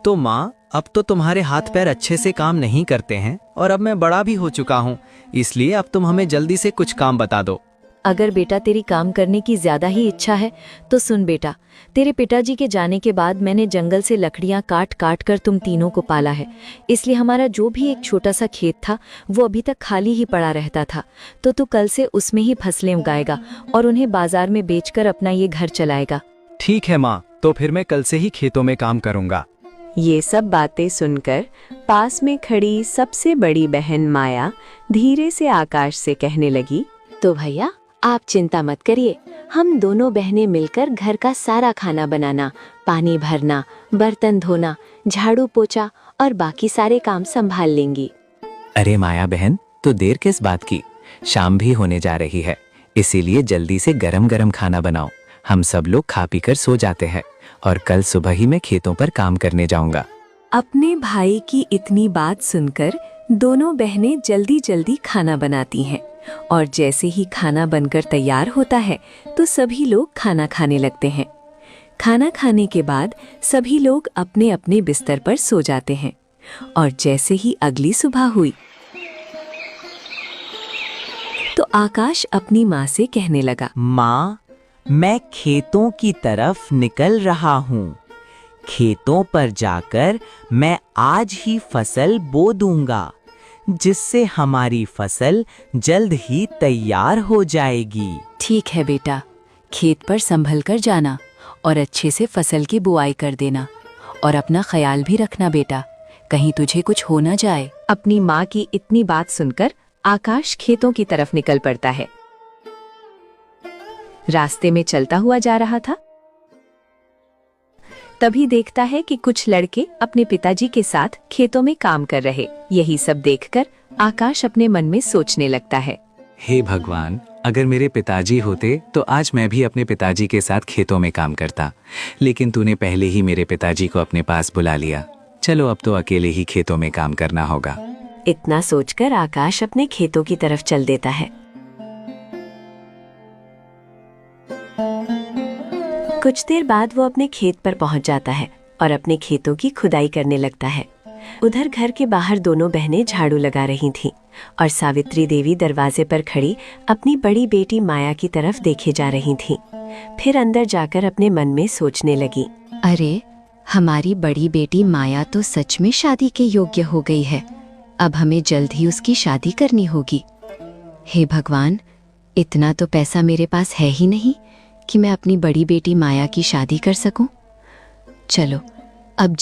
तो माँ, अब तो तुम्हारे हाथ पैर अच्छे से काम नहीं करते हैं और अब मैं बड़ा भी हो चुका हूँ, इसलिए अब तुम हमें जल्दी से कुछ काम बता दो। अगर बेटा तेरी काम करने की ज्यादा ही इच्छा है तो सुन बेटा, तेरे पिताजी के जाने के बाद मैंने जंगल से लकड़ियां काट काट कर तुम तीनों को पाला है। इसलिए हमारा जो भी एक छोटा सा खेत था वो अभी तक खाली ही पड़ा रहता था। तो तू कल से उसमें ही फसलें उगाएगा और उन्हें बाजार में बेचकर अपना ये घर चलाएगा। ठीक है माँ, तो फिर मैं कल से ही खेतों में काम करूँगा। ये सब बातें सुनकर पास में खड़ी सबसे बड़ी बहन माया धीरे से आकाश से कहने लगी, तो भैया आप चिंता मत करिए, हम दोनों बहनें मिलकर घर का सारा खाना बनाना, पानी भरना, बर्तन धोना, झाड़ू पोछा और बाकी सारे काम संभाल लेंगी। अरे माया बहन, तो देर किस बात की, शाम भी होने जा रही है, इसीलिए जल्दी से गरम गरम खाना बनाओ। हम सब लोग खा पी कर सो जाते हैं और कल सुबह ही मैं खेतों पर काम करने जाऊंगा। अपने भाई की इतनी बात सुनकर दोनों बहनें जल्दी जल्दी खाना बनाती हैं और जैसे ही खाना बनकर तैयार होता है तो सभी लोग खाना खाने लगते हैं। खाना खाने के बाद सभी लोग अपने अपने बिस्तर पर सो जाते हैं और जैसे ही अगली सुबह हुई तो आकाश अपनी माँ से कहने लगा, माँ, मैं खेतों की तरफ निकल रहा हूँ। खेतों पर जाकर मैं आज ही फसल बो दूंगा, जिससे हमारी फसल जल्द ही तैयार हो जाएगी। ठीक है बेटा, खेत पर संभल कर जाना और अच्छे से फसल की बुआई कर देना और अपना ख्याल भी रखना बेटा, कहीं तुझे कुछ हो ना जाए। अपनी माँ की इतनी बात सुनकर आकाश खेतों की तरफ निकल पड़ता है। रास्ते में चलता हुआ जा रहा था, तभी देखता है कि कुछ लड़के अपने पिताजी के साथ खेतों में काम कर रहे। यही सब देखकर आकाश अपने मन में सोचने लगता है, हे भगवान, अगर मेरे पिताजी होते तो आज मैं भी अपने पिताजी के साथ खेतों में काम करता, लेकिन तूने पहले ही मेरे पिताजी को अपने पास बुला लिया। चलो अब तो अकेले ही खेतों में काम करना होगा। इतना सोचकर आकाश अपने खेतों की तरफ चल देता है। कुछ देर बाद वो अपने खेत पर पहुंच जाता है और अपने खेतों की खुदाई करने लगता है। उधर घर के बाहर दोनों बहनें झाड़ू लगा रही थीं और सावित्री देवी दरवाजे पर खड़ी अपनी बड़ी बेटी माया की तरफ देखे जा रही थीं। फिर अंदर जाकर अपने मन में सोचने लगी, अरे, हमारी बड़ी बेटी माया तो सच में शादी के योग्य हो गई है। अब हमें जल्द ही उसकी शादी करनी होगी। हे भगवान, इतना तो पैसा मेरे पास है ही नहीं कि मैं अपनी बड़ी बेटी माया की शादी कर सकूं। चलो अब